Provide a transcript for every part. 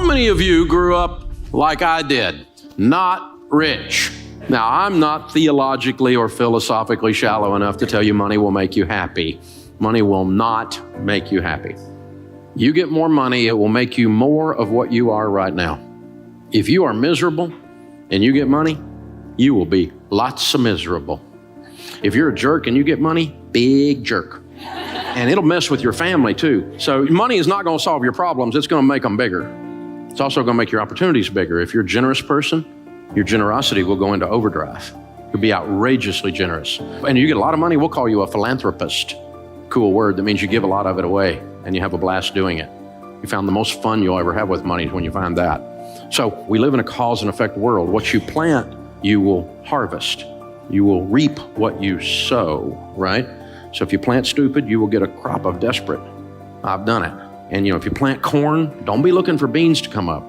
many of you grew up like I did? Not rich. Now, I'm not theologically or philosophically shallow enough to tell you money will make you happy. Money will not make you happy. You get more money, it will make you more of what you are right now. If you are miserable and you get money, you will be lots of miserable. If you're a jerk and you get money, big jerk. And it'll mess with your family too. So money is not going to solve your problems, it's going to make them bigger. It's also going to make your opportunities bigger. If you're a generous person, your generosity will go into overdrive. You'll be outrageously generous. And you get a lot of money, we'll call you a philanthropist. Cool word that means you give a lot of it away and you have a blast doing it. You found the most fun you'll ever have with money when you find that. So we live in a cause and effect world. What you plant, you will harvest. You will reap what you sow, right? So if you plant stupid, you will get a crop of desperate. I've done it. And if you plant corn, don't be looking for beans to come up.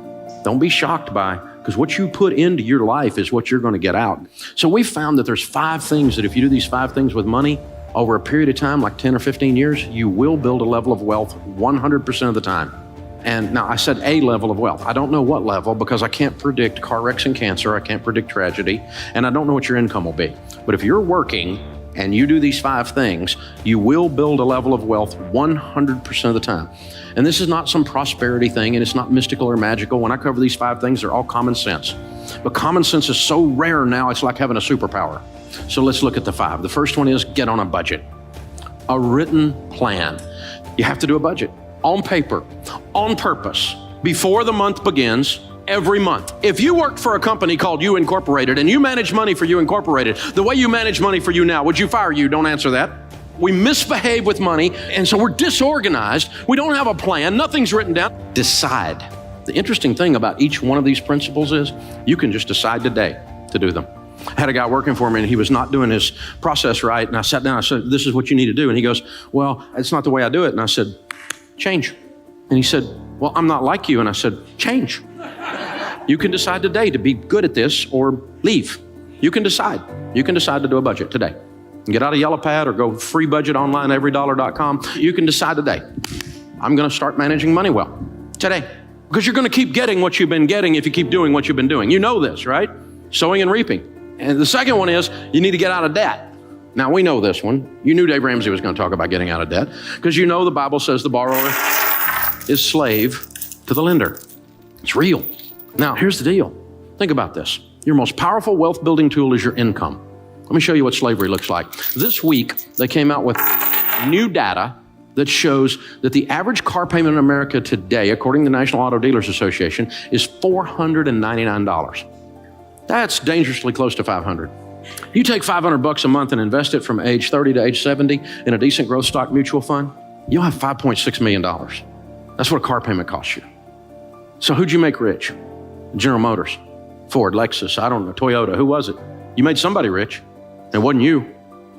Don't be shocked by, because what you put into your life is what you're going to get out. So we found that there's 5 things that if you do these 5 things with money, over a period of time, like 10 or 15 years, you will build a level of wealth 100% of the time. And now I said a level of wealth. I don't know what level because I can't predict car wrecks and cancer. I can't predict tragedy. And I don't know what your income will be. But if you're working and you do these 5 things, you will build a level of wealth 100% of the time. And this is not some prosperity thing, and it's not mystical or magical. When I cover these 5 things, they're all common sense. But common sense is so rare now, it's like having a superpower. So let's look at the 5. The first one is get on a budget. A written plan. You have to do a budget on paper, on purpose, before the month begins, every month. If you worked for a company called You Incorporated and you manage money for You Incorporated, the way you manage money for you now, would you fire you? Don't answer that. We misbehave with money, and so we're disorganized. We don't have a plan. Nothing's written down. Decide. The interesting thing about each one of these principles is you can just decide today to do them. I had a guy working for me, and he was not doing his process right, and I sat down, I said, this is what you need to do. And he goes, well, it's not the way I do it. And I said, change. And he said, well, I'm not like you. And I said, change. You can decide today to be good at this or leave. You can decide. You can decide to do a budget today. Get out a yellow pad or go free budget online, everydollar.com. You can decide today. I'm going to start managing money well today. Because you're going to keep getting what you've been getting if you keep doing what you've been doing. You know this, right? Sowing and reaping. And the second one is you need to get out of debt. Now, we know this one. You knew Dave Ramsey was going to talk about getting out of debt because you know the Bible says the borrower is slave to the lender. It's real. Now, here's the deal. Think about this. Your most powerful wealth building tool is your income. Let me show you what slavery looks like. This week, they came out with new data that shows that the average car payment in America today, according to the National Auto Dealers Association, is $499. That's dangerously close to $500. You take $500 a month and invest it from age 30 to age 70 in a decent growth stock mutual fund, you'll have $5.6 million. That's what a car payment costs you. So who'd you make rich? General Motors, Ford, Lexus, I don't know, Toyota, who was it? You made somebody rich. It wasn't you.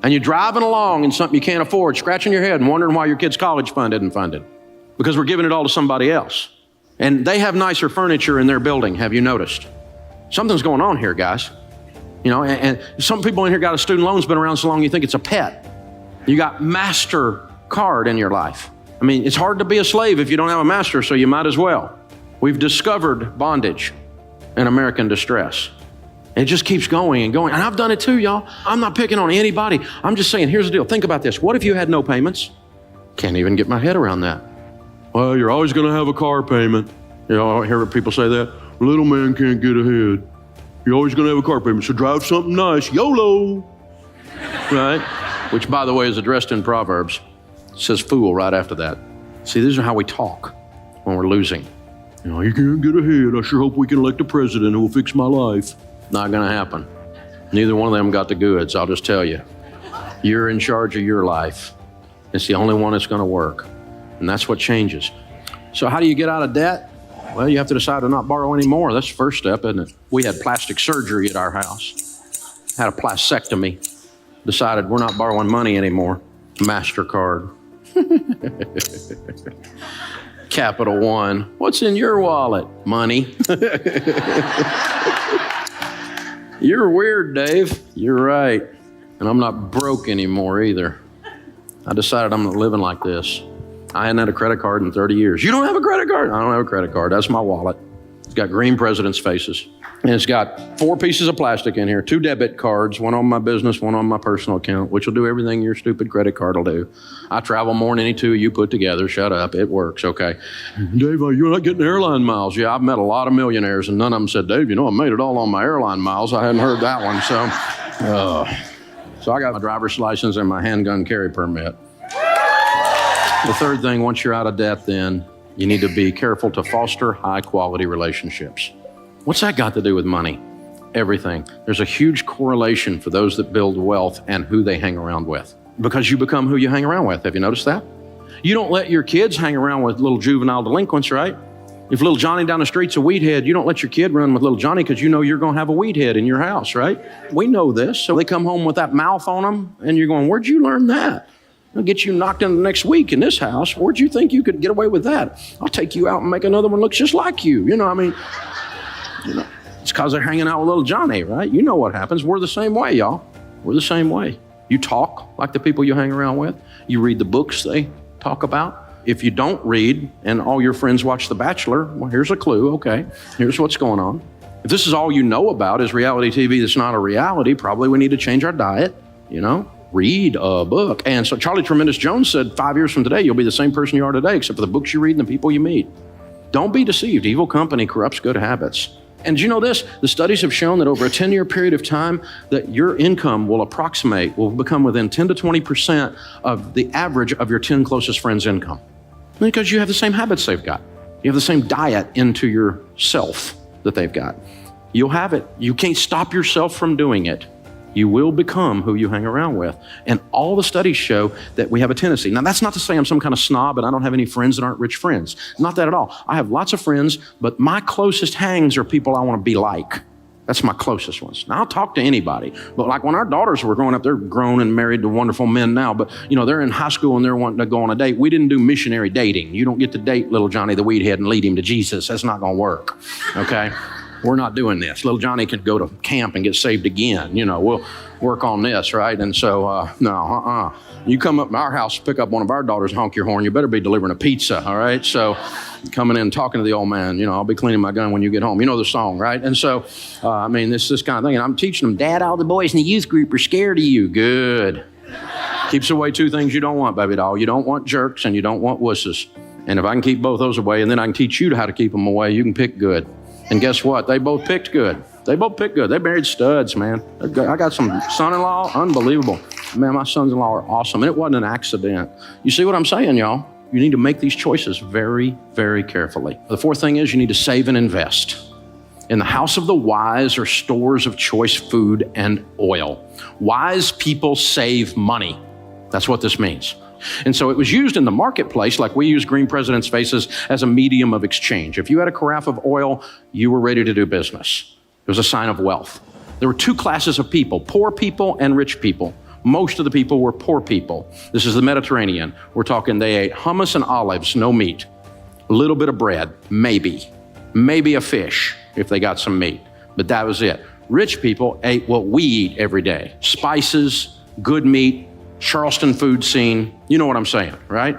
And you're driving along in something you can't afford, scratching your head and wondering why your kid's college fund isn't funded. Because we're giving it all to somebody else. And they have nicer furniture in their building, have you noticed? Something's going on here, guys. And some people in here got a student loan's been around so long you think it's a pet. You got MasterCard in your life. I mean, it's hard to be a slave if you don't have a master, so you might as well. We've discovered bondage and American distress. It just keeps going and going. And I've done it too, y'all. I'm not picking on anybody. I'm just saying, here's the deal. Think about this. What if you had no payments? Can't even get my head around that. Well, you're always going to have a car payment. I hear people say that. Little man can't get ahead. You're always going to have a car payment, so drive something nice. YOLO. Right? Which, by the way, is addressed in Proverbs. It says fool right after that. See, these are how we talk when we're losing. You can't get ahead. I sure hope we can elect a president who will fix my life. Not going to happen. Neither one of them got the goods, I'll just tell you. You're in charge of your life. It's the only one that's going to work. And that's what changes. So how do you get out of debt? Well, you have to decide to not borrow anymore. That's the first step, isn't it? We had plastic surgery at our house. Had a plastectomy. Decided we're not borrowing money anymore. MasterCard. Capital One. What's in your wallet? Money. You're weird, Dave. You're right. And I'm not broke anymore either. I decided I'm not living like this. I hadn't had a credit card in 30 years. You don't have a credit card? I don't have a credit card. That's my wallet. It's got green presidents' faces. And it's got 4 pieces of plastic in here, 2 debit cards, one on my business, one on my personal account, which will do everything your stupid credit card will do. I travel more than any 2 you put together. Shut up. It works, okay. Dave, you're not getting airline miles. Yeah, I've met a lot of millionaires, and none of them said, Dave, I made it all on my airline miles. I hadn't heard that one, so I got my driver's license and my handgun carry permit. The third thing, once you're out of debt, then you need to be careful to foster high-quality relationships. What's that got to do with money? Everything. There's a huge correlation for those that build wealth and who they hang around with, because you become who you hang around with. Have you noticed that? You don't let your kids hang around with little juvenile delinquents, right? If little Johnny down the street's a weed head, you don't let your kid run with little Johnny because you know you're going to have a weed head in your house, right? We know this. So they come home with that mouth on them, and you're going, where'd you learn that? I'll get you knocked in the next week in this house. Where'd you think you could get away with that? I'll take you out and make another one look just like you. It's because they're hanging out with little Johnny, right? You know what happens. We're the same way, y'all. We're the same way. You talk like the people you hang around with. You read the books they talk about. If you don't read and all your friends watch The Bachelor, well, here's a clue, okay? Here's what's going on. If this is all you know about is reality TV that's not a reality, probably we need to change our diet, Read a book. And so Charlie Tremendous Jones said, 5 years from today, you'll be the same person you are today, except for the books you read and the people you meet. Don't be deceived. Evil company corrupts good habits. And do you know this? The studies have shown that over a 10-year period of time, that your income will become within 10 to 20% of the average of your 10 closest friends' income. Because you have the same habits they've got. You have the same diet into yourself that they've got. You'll have it. You can't stop yourself from doing it. You will become who you hang around with. And all the studies show that we have a tendency. Now, that's not to say I'm some kind of snob and I don't have any friends that aren't rich friends. Not that at all. I have lots of friends, but my closest hangs are people I want to be like. That's my closest ones. Now, I'll talk to anybody. But like when our daughters were growing up, they're grown and married to wonderful men now, but they're in high school and they're wanting to go on a date. We didn't do missionary dating. You don't get to date little Johnny the weedhead and lead him to Jesus. That's not going to work, okay? We're not doing this. Little Johnny could go to camp and get saved again. We'll work on this, right? And so, no. You come up to our house, pick up one of our daughters, honk your horn, you better be delivering a pizza, all right? So coming in, talking to the old man, I'll be cleaning my gun when you get home. You know the song, right? And so, this kind of thing. And I'm teaching them, Dad, all the boys in the youth group are scared of you. Good. Keeps away 2 things you don't want, baby doll. You don't want jerks and you don't want wusses. And if I can keep both those away, and then I can teach you how to keep them away, you can pick good. And guess what? They both picked good. They married studs, man. I got some son-in-law, unbelievable. Man, my sons-in-law are awesome. And it wasn't an accident. You see what I'm saying, y'all? You need to make these choices very, very carefully. The 4th thing is you need to save and invest. In the house of the wise are stores of choice food and oil. Wise people save money. That's what this means. And so it was used in the marketplace, like we use green presidents' faces, as a medium of exchange. If you had a carafe of oil, you were ready to do business. It was a sign of wealth. There were 2 classes of people, poor people and rich people. Most of the people were poor people. This is the Mediterranean. We're talking they ate hummus and olives, no meat. A little bit of bread, maybe a fish if they got some meat, but that was it. Rich people ate what we eat every day. Spices, good meat, Charleston food scene. You know what I'm saying, right?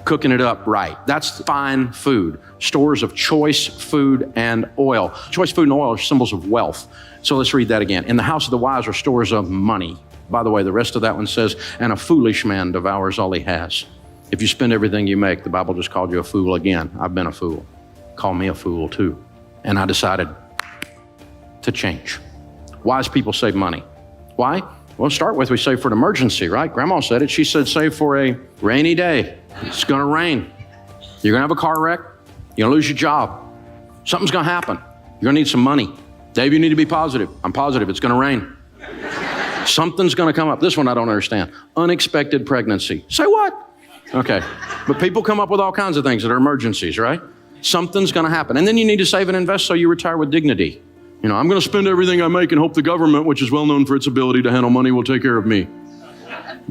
Cooking it up right. That's fine food. Stores of choice food and oil. Choice food and oil are symbols of wealth. So let's read that again. In the house of the wise are stores of money. By the way, the rest of that one says, and a foolish man devours all he has. If you spend everything you make, the Bible just called you a fool again. I've been a fool. Call me a fool too. And I decided to change. Wise people save money. Why? Well, to start with, we save for an emergency, right? Grandma said it. She said, save for a rainy day. It's going to rain. You're going to have a car wreck. You're going to lose your job. Something's going to happen. You're going to need some money. Dave, you need to be positive. I'm positive. It's going to rain. Something's going to come up. This one I don't understand. Unexpected pregnancy. Say what? Okay. But people come up with all kinds of things that are emergencies, right? Something's going to happen. And then you need to save and invest so you retire with dignity. I'm going to spend everything I make and hope the government, which is well known for its ability to handle money, will take care of me.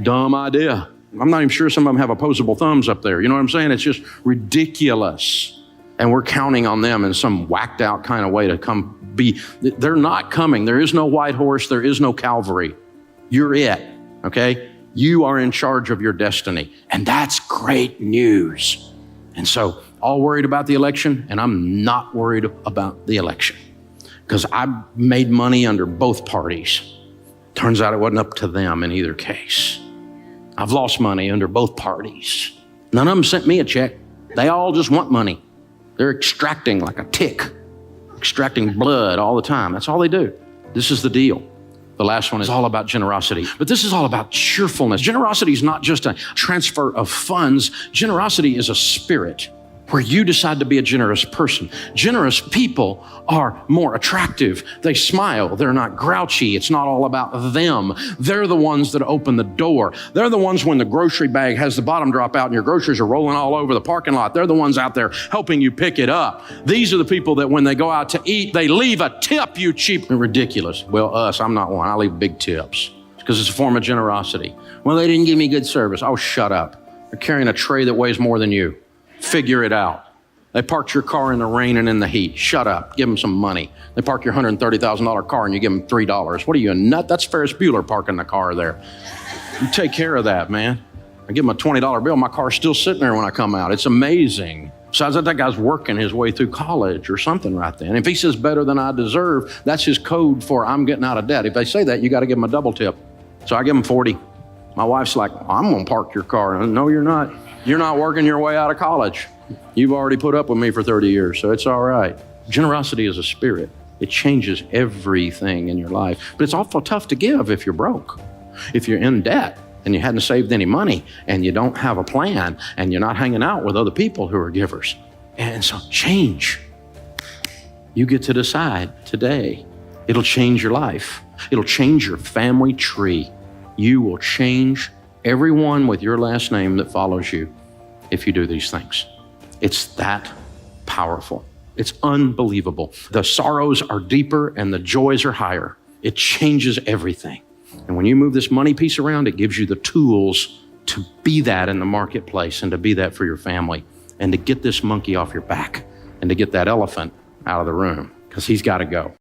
Dumb idea. I'm not even sure some of them have opposable thumbs up there. You know what I'm saying? It's just ridiculous. And we're counting on them in some whacked out kind of way to come be. They're not coming. There is no white horse. There is no Calvary. You're it, okay? You are in charge of your destiny. And that's great news. And so, all worried about the election, and I'm not worried about the election because I made money under both parties. Turns out it wasn't up to them in either case. I've lost money under both parties. None of them sent me a check. They all just want money. They're extracting like a tick, extracting blood all the time. That's all they do. This is the deal. The last one is all about generosity, but this is all about cheerfulness. Generosity is not just a transfer of funds. Generosity is a spirit where you decide to be a generous person. Generous people are more attractive. They smile. They're not grouchy. It's not all about them. They're the ones that open the door. They're the ones when the grocery bag has the bottom drop out and your groceries are rolling all over the parking lot. They're the ones out there helping you pick it up. These are the people that when they go out to eat, they leave a tip, you cheap. Ridiculous. Well, I'm not one. I leave big tips because it's a form of generosity. Well, they didn't give me good service. Oh, shut up. They're carrying a tray that weighs more than you. Figure it out. They parked your car in the rain and in the heat. Shut up. Give them some money. They park your $130,000 car and you give them $3. What are you, a nut? That's Ferris Bueller parking the car there. You take care of that, man. I give them a $20 bill. My car's still sitting there when I come out. It's amazing. Besides that guy's working his way through college or something right then. If he says better than I deserve, that's his code for I'm getting out of debt. If they say that, you got to give them a double tip. So I give them 40. My wife's like, I'm going to park your car. No, you're not. You're not working your way out of college. You've already put up with me for 30 years, so it's all right. Generosity is a spirit. It changes everything in your life. But it's awful tough to give if you're broke. If you're in debt and you hadn't saved any money and you don't have a plan and you're not hanging out with other people who are givers. And so change. You get to decide today. It'll change your life. It'll change your family tree. You will change everyone with your last name that follows you if you do these things. It's that powerful. It's unbelievable. The sorrows are deeper and the joys are higher. It changes everything. And when you move this money piece around, it gives you the tools to be that in the marketplace and to be that for your family and to get this monkey off your back and to get that elephant out of the room because he's got to go.